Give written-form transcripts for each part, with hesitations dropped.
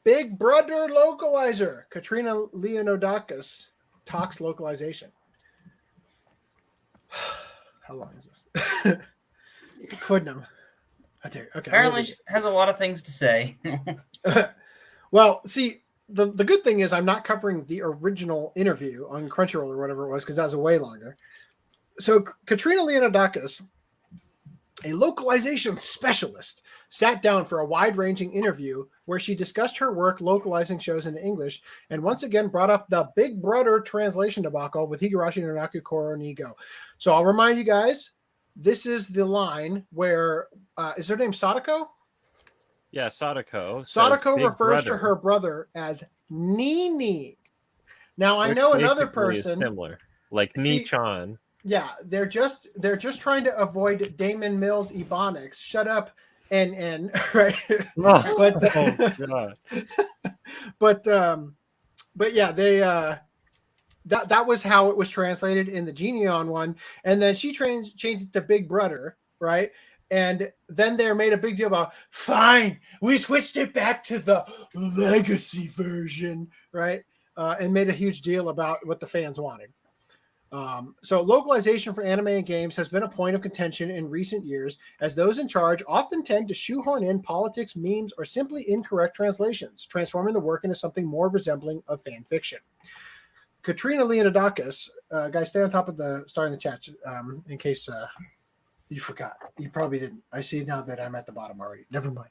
Big Brother localizer. Katrina Leonidakis talks localization. How long is this? Putnam. Okay. Apparently, she has a lot of things to say. Well, see, the good thing is I'm not covering the original interview on Crunchyroll or whatever it was because that was way longer. So Katrina Leonidakis, a localization specialist, sat down for a wide-ranging interview where she discussed her work localizing shows into English and once again brought up the Big Brother translation debacle with Higurashi no Naku Koro ni Go. So I'll remind you guys, this is the line where, is her name Sadako? Yeah, Sadako. Sadako refers to her brother as Nini. Now I know another person similar, like Ni-chan. Yeah, they're just trying to avoid Damon Mills Ebonics. Shut up, and right. But yeah, they that was how it was translated in the Geneon one, and then she changed it to Big Brother, right? And then they made a big deal about, fine, we switched it back to the legacy version, right? And made a huge deal about what the fans wanted. So localization for anime and games has been a point of contention in recent years, as those in charge often tend to shoehorn in politics, memes, or simply incorrect translations, transforming the work into something more resembling of fan fiction. Katrina Leonidakis, guys, stay on top of the star in the chat in case you forgot. You probably didn't. I see now that I'm at the bottom already. Never mind.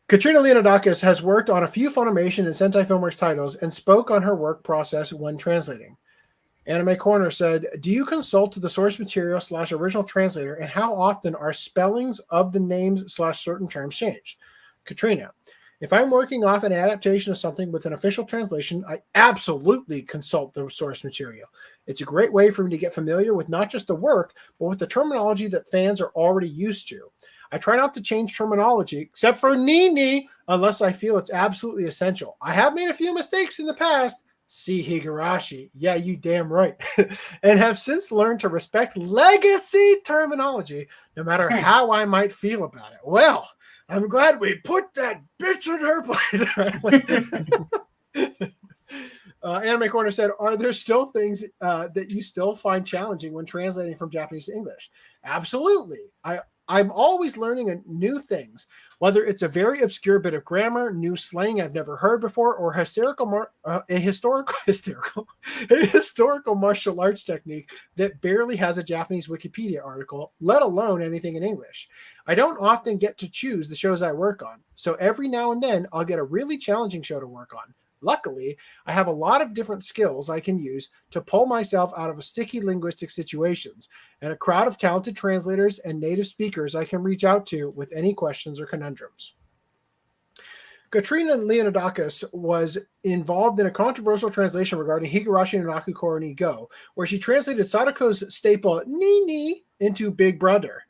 Katrina Leonidakis has worked on a few Funimation and Sentai Filmworks titles and spoke on her work process when translating. Anime Corner said, do you consult the source material / original translator, and how often are spellings of the names / certain terms changed? Katrina, if I'm working off an adaptation of something with an official translation, I absolutely consult the source material. It's a great way for me to get familiar with not just the work, but with the terminology that fans are already used to. I try not to change terminology, except for Nini, unless I feel it's absolutely essential. I have made a few mistakes in the past. See Higurashi. Yeah, you damn right. And have since learned to respect legacy terminology, no matter how I might feel about it. Well, I'm glad we put that bitch in her place. Anime Corner said, are there still things that you still find challenging when translating from Japanese to English? Absolutely. I'm always learning new things, whether it's a very obscure bit of grammar, new slang I've never heard before, or a historical martial arts technique that barely has a Japanese Wikipedia article, let alone anything in English. I don't often get to choose the shows I work on, so every now and then I'll get a really challenging show to work on. Luckily, I have a lot of different skills I can use to pull myself out of sticky linguistic situations, and a crowd of talented translators and native speakers I can reach out to with any questions or conundrums. Katrina Leonidakis was involved in a controversial translation regarding Higurashi no Naku Koro ni Go, where she translated Sadako's staple Nini into Big Brother.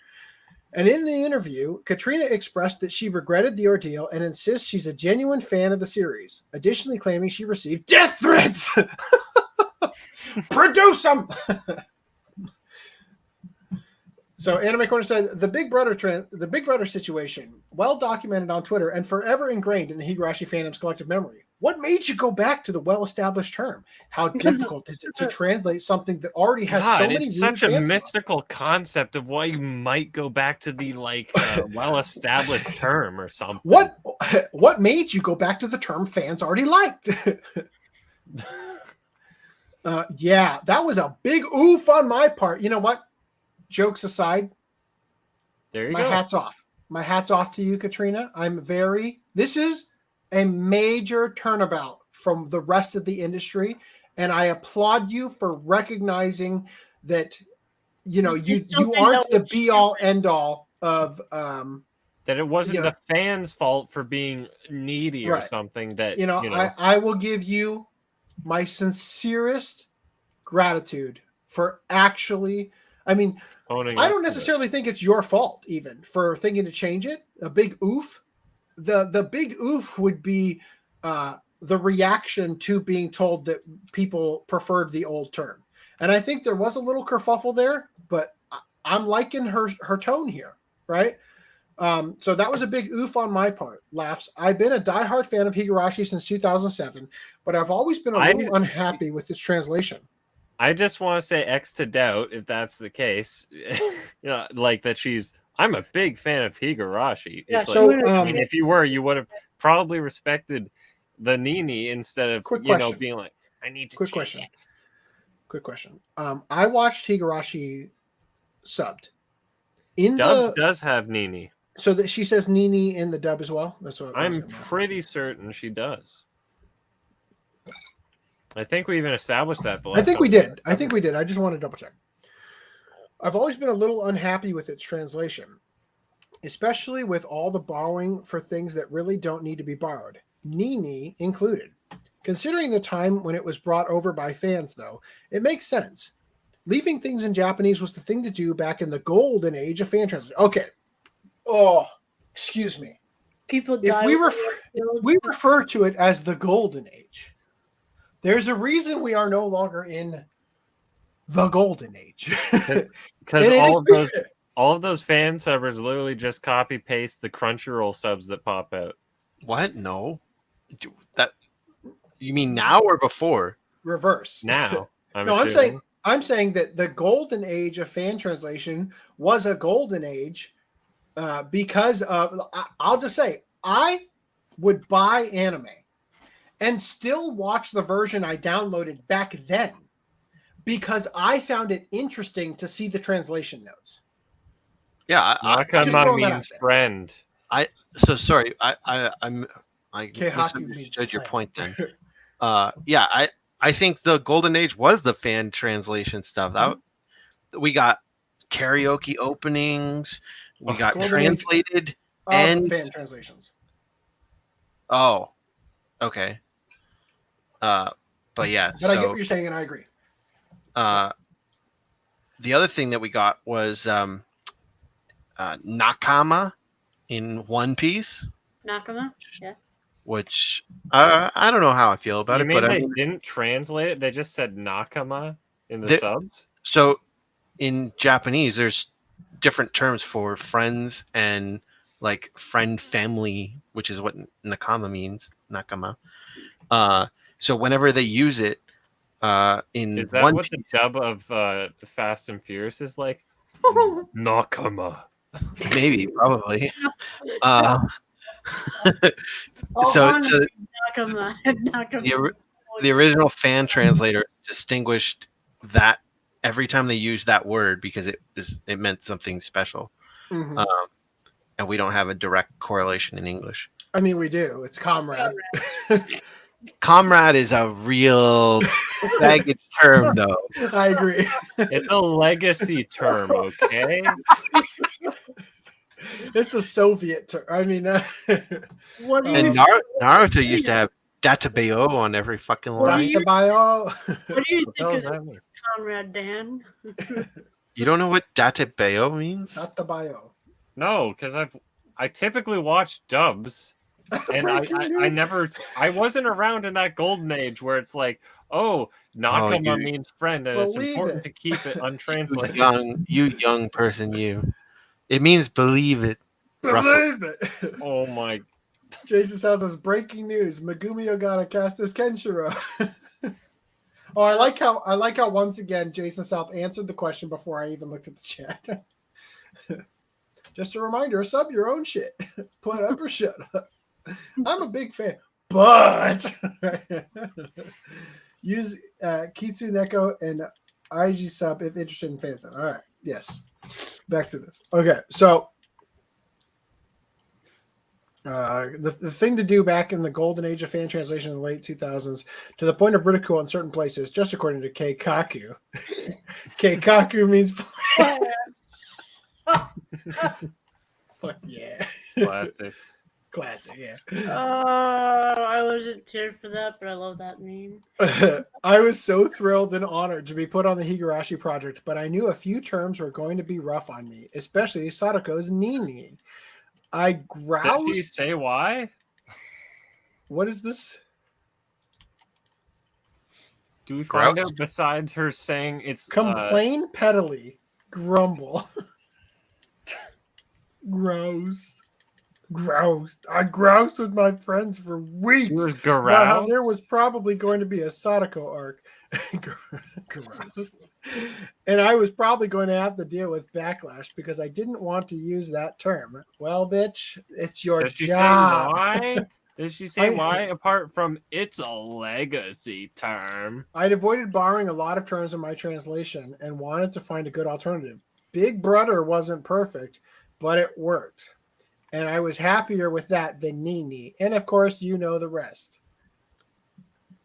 And in the interview, Katrina expressed that she regretted the ordeal and insists she's a genuine fan of the series, additionally claiming she received death threats. Produce them! So Anime Corner said, the Big Brother situation, well documented on Twitter and forever ingrained in the Higurashi fandom's collective memory. What made you go back to the well-established term? How difficult is it to translate something that already has so many? It's such a mystical concept of why you might go back to the well-established term or something. What made you go back to the term fans already liked? Yeah, that was a big oof on my part. You know what? Jokes aside, there you go. Hat's off. My hat's off to you, Katrina. This is a major turnabout from the rest of the industry, and I applaud you for recognizing that, you aren't the be all end all of that it wasn't the fans' fault for being needy or something. That I will give you my sincerest gratitude for actually. I mean, I don't necessarily think it's your fault even for thinking to change it. A big oof. The big oof would be the reaction to being told that people preferred the old term. And I think there was a little kerfuffle there, but I'm liking her tone here, right? So that was a big oof on my part. Laughs. I've been a diehard fan of Higurashi since 2007, but I've always been a little unhappy with its translation. I just want to say X to doubt if that's the case. Like that I'm a big fan of Higurashi. Yeah, It's she like, would've- I mean, if you were, you would have probably respected the Nini instead of, Quick question. being like, I need to Quick change question. it. Quick question. I watched Higurashi subbed. In Dubs the does have Nini. so that she says Nini in the dub as well. That's what I'm pretty certain she does. I think we even established that. I think we did. I just want to double check. I've always been a little unhappy with its translation, especially with all the borrowing for things that really don't need to be borrowed, Nini included. Considering the time when it was brought over by fans, though, it makes sense. Leaving things in Japanese was the thing to do back in the golden age of fan translation. Okay. Oh, excuse me. People If die. we refer to it as the golden age, there's a reason we are no longer in the golden age. Because all of those fan subbers literally just copy paste the Crunchyroll subs that pop out. What? No. That you mean now or before? Reverse. Now. I'm saying that the golden age of fan translation was a golden age because of, I'll just say, I would buy anime and still watch the version I downloaded back then because I found it interesting to see the translation notes. Yeah, Nakama means friend. I misunderstood your point then. I think the golden age was the fan translation stuff. That we got karaoke openings, we got translated and fan translations. Oh, okay. But yeah, but I get what you're saying, and I agree. The other thing that we got was Nakama in One Piece. Nakama, yeah. Which I don't know how I feel about You it, mean but they didn't translate it? They just said Nakama in the subs? So in Japanese, there's different terms for friends and like friend family, which is what Nakama means. Nakama. So whenever they use it in is that One what Piece, the dub of the Fast and Furious is like? Nakama. Maybe, probably. Nakama. The original fan translator distinguished that every time they used that word because it meant something special. Mm-hmm. And we don't have a direct correlation in English. I mean, we do. It's comrade. Comrade is a real baggage term, though. I agree. It's a legacy term, okay? It's a Soviet term. I mean, what do you and Naruto used to have Databayo on every fucking line. Databayo. What do you think of Conrad Dan? You don't know what Databayo means? Databayo. No, because I typically watch dubs. And I wasn't around in that golden age where it's like, Nakama means friend, and it's important to keep it untranslated. You young person, you. It means believe it. Believe it. Oh my. Jason says breaking news. Megumi Ogata cast as Kenshiro. I like how once again Jason South answered the question before I even looked at the chat. Just a reminder, sub your own shit. Put up or shut up. I'm a big fan, but use Kitsuneko and IG sub if interested in fans. All right, yes. Back to this. Okay, so the thing to do back in the golden age of fan translation in the late 2000s, to the point of ridicule in certain places, just according to Keikaku. Keikaku means fuck yeah. Classic, yeah. I wasn't here for that, but I love that meme. I was so thrilled and honored to be put on the Higurashi project, but I knew a few terms were going to be rough on me, especially Sadako's Nini. I groused. Did she say why? What is this? Do we find out besides her saying it's complain pettily, grumble? Gross. I groused with my friends for weeks He was about how groused? there was probably going to be a Sadako arc. Groused. And I was probably going to have to deal with backlash because I didn't want to use that term. Well, bitch, it's your Does she job. say why? Did she say why apart from it's a legacy term? I'd avoided borrowing a lot of terms in my translation and wanted to find a good alternative. Big Brother wasn't perfect, but it worked. And I was happier with that than Nini. And of course, you know the rest.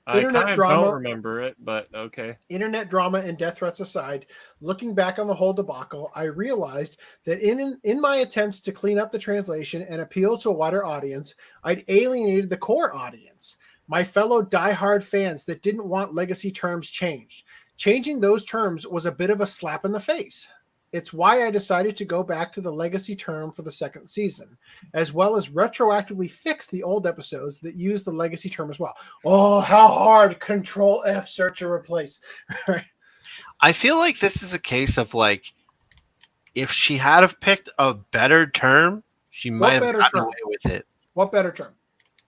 I Internet kind of drama- don't remember it, but okay. Internet drama and death threats aside, looking back on the whole debacle, I realized that in my attempts to clean up the translation and appeal to a wider audience, I'd alienated the core audience, my fellow diehard fans that didn't want legacy terms changed. Changing those terms was a bit of a slap in the face. It's why I decided to go back to the legacy term for the second season, as well as retroactively fix the old episodes that use the legacy term as well. Oh, how hard! Control F, search and replace. I feel like this is a case of like, if she had have picked a better term, she might have better gotten term? away with it. What better term?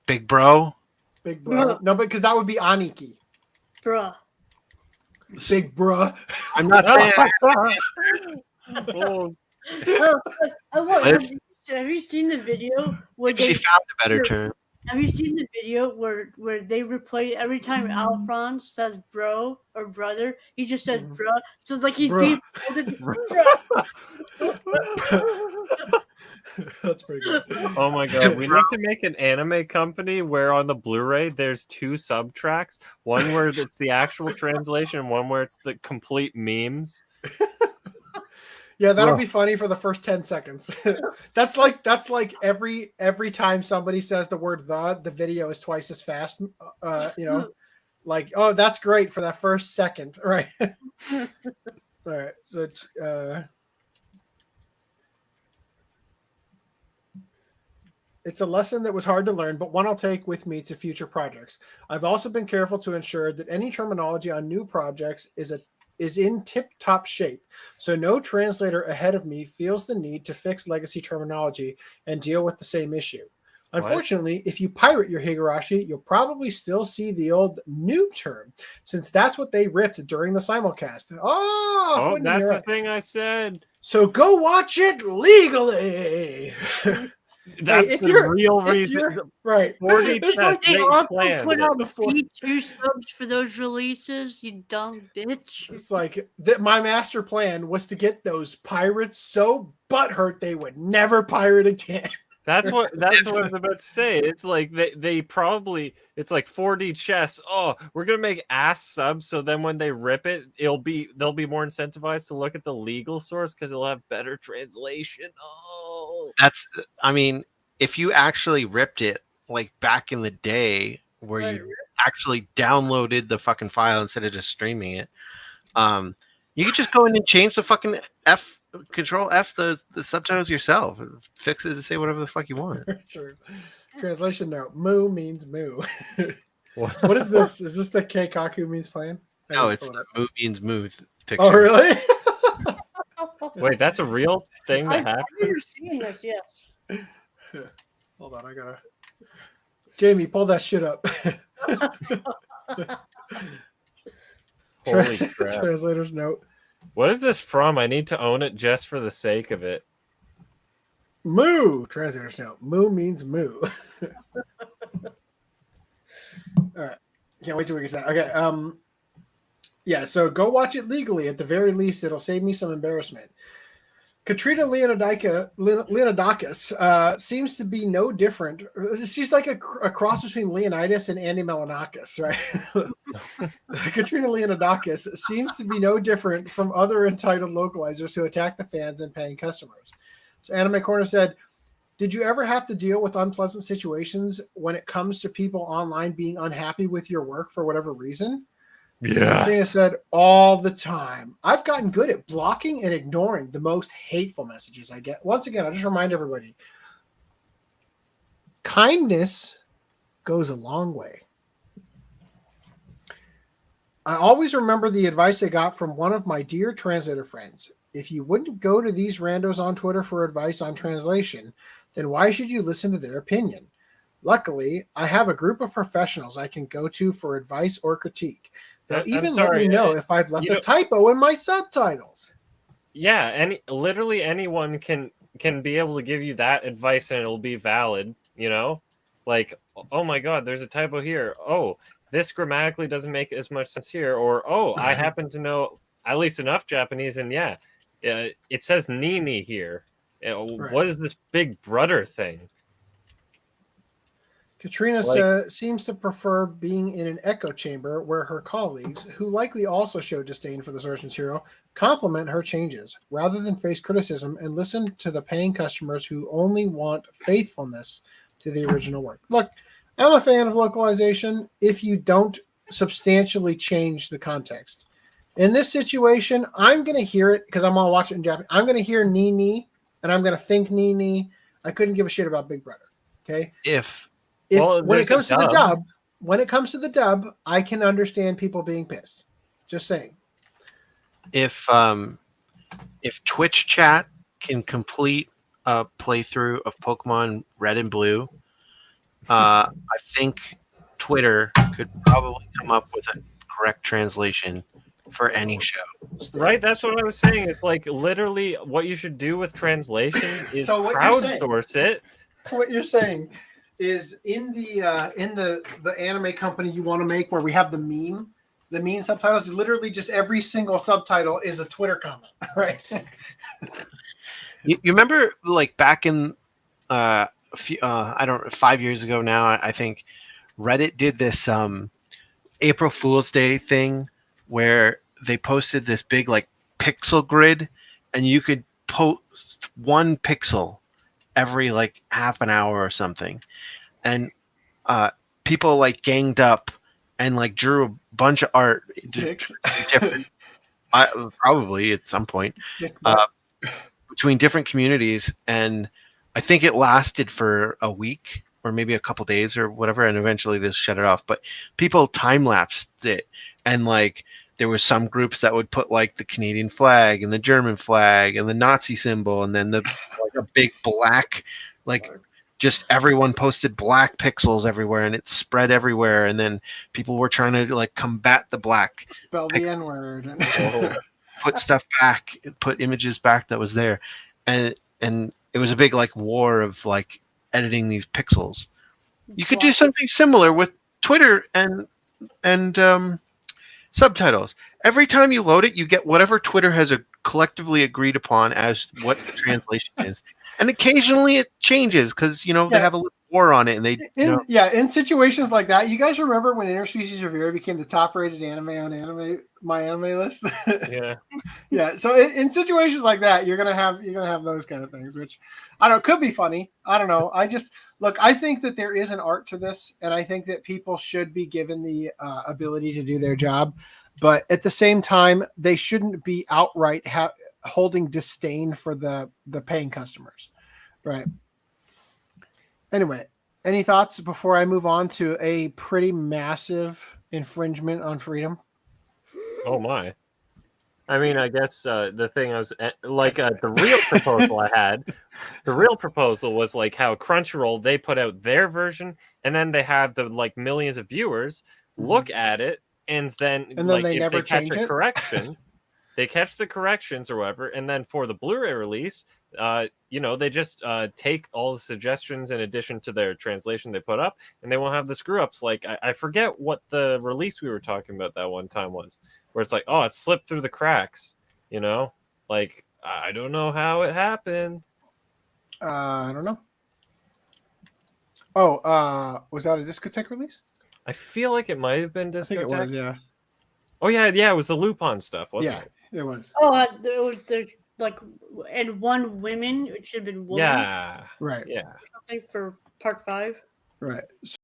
Big bro. Big bro. No, because that would be Aniki. Bruh. Big bruh. I'm not saying. Oh, Have you seen the video where She they found a better term. Have you seen the video where they replay every time Alphonse says bro or brother, he just says bruh. So it's like he's Bruh. being That's pretty good. oh my god, we need to make an anime company where on the Blu-ray there's two subtracks. One where it's the actual translation, one where it's the complete memes. Yeah, that'll be funny for the first 10 seconds. that's like every time somebody says the word the video is twice as fast. Like, oh, that's great for that first second, right? All right, so it's a lesson that was hard to learn, but one I'll take with me to future projects. I've also been careful to ensure that any terminology on new projects is in tip-top shape, so no translator ahead of me feels the need to fix legacy terminology and deal with the same issue. Unfortunately, if you pirate your Higurashi, you'll probably still see the old new term, since that's what they ripped during the simulcast. Oh, that's the thing I said. So go watch it legally. That's the real reason. Right. 40 It's tests, like they they also planned put it. out the feature subs for those releases, you dumb bitch. It's like that. My master plan was to get those pirates so butthurt they would never pirate again. That's what I was about to say. It's like they probably, it's like 4D chess. Oh, we're gonna make ass subs, so then when they rip it, they'll be more incentivized to look at the legal source because it'll have better translation. Oh, I mean, if you actually ripped it like back in the day where you actually downloaded the fucking file instead of just streaming it, you could just go in and change the fucking Control F the subtitles yourself. Fix it to say whatever the fuck you want. True. Translation note: moo means moo. What is this? Is this the Keikaku means plan? No, it's the moo means move picture. Oh, really? wait, that's a real thing that happened? I've never seen this, yes. Hold on, I gotta. Jamie, pull that shit up. Holy crap. Translator's note. What is this from? I need to own it just for the sake of it. Moo. Translator's note. Moo means moo. All right. Can't wait till we get to that. Okay. Yeah, so go watch it legally. At the very least, it'll save me some embarrassment. Katrina Leonidakis seems to be no different. She's like a cross between Leonidas and Andy Melanakis, right? Katrina Leonidakis seems to be no different from other entitled localizers who attack the fans and paying customers. So Anime Corner said, did you ever have to deal with unpleasant situations when it comes to people online being unhappy with your work for whatever reason? Yeah. Katrina said, all the time. I've gotten good at blocking and ignoring the most hateful messages I get. Once again, I'll just remind everybody, kindness goes a long way. I always remember the advice I got from one of my dear translator friends. If you wouldn't go to these randos on Twitter for advice on translation, then why should you listen to their opinion? Luckily, I have a group of professionals I can go to for advice or critique. They'll even let me know if I've left a typo in my subtitles. Yeah, literally anyone can be able to give you that advice and it'll be valid, Like, oh my god, there's a typo here. Oh, this grammatically doesn't make as much sense here. Or, oh, I happen to know at least enough Japanese, and it says Nini here. Right. What is this big brother thing? Katrina seems to prefer being in an echo chamber where her colleagues, who likely also show disdain for the source material, compliment her changes rather than face criticism and listen to the paying customers who only want faithfulness to the original work. Look, I'm a fan of localization if you don't substantially change the context. In this situation, I'm going to hear it because I'm going to watch it in Japanese. I'm going to hear Nini and I'm going to think Nini. I couldn't give a shit about Big Brother. Okay. When it comes to the dub, I can understand people being pissed. Just saying. If Twitch chat can complete a playthrough of Pokemon Red and Blue, I think Twitter could probably come up with a correct translation for any show. Right, that's what I was saying. It's like literally what you should do with translation is crowdsource it. What you're saying is in the anime company you want to make where we have the meme subtitles, literally just every single subtitle is a Twitter comment, right? You remember like back in I don't know, 5 years ago now, I think Reddit did this April Fool's Day thing where they posted this big like pixel grid and you could post one pixel every like half an hour or something, and people like ganged up and like drew a bunch of art different probably at some point between different communities, and I think it lasted for a week or maybe a couple days or whatever, and eventually they shut it off. But people time lapsed it, and like there was some groups that would put like the Canadian flag and the German flag and the Nazi symbol, and then the like a big black, like just everyone posted black pixels everywhere, and it spread everywhere. And then people were trying to like combat the black, spell the N-word, put stuff back, put images back that was there, and it was a big like war of like editing these pixels. You could do something similar with Twitter and subtitles. Every time you load it, you get whatever Twitter has collectively agreed upon as what the translation is, and occasionally it changes because they have a little war on it, and in situations like that. You guys remember when Interspecies Revere became the top-rated anime on my anime list? Yeah. So in situations like that, you're gonna have those kind of things, which I don't know, could be funny. I don't know. I think that there is an art to this, and I think that people should be given the ability to do their job, but at the same time, they shouldn't be outright holding disdain for the paying customers, right? Anyway, any thoughts before I move on to a pretty massive infringement on freedom? Oh my. I mean, I guess the thing I was like the real proposal I had. The real proposal was like how Crunchyroll, they put out their version, and then they have the like millions of viewers look at it, and then like they if never they catch change a it? correction, they catch the corrections or whatever, and then for the Blu-ray release, they just take all the suggestions in addition to their translation they put up, and they won't have the screw ups. Like I forget what the release we were talking about that one time was, where it's like, oh, it slipped through the cracks. Like I don't know how it happened. I don't know. Oh, was that a Discotheque release? I feel like it might have been Discotheque. I think it was, yeah. Oh yeah, it was the Lupin stuff, wasn't it? It was. Oh, there's like, and one women, it should have been woman. Yeah. Right. Yeah. Something for part 5. Right.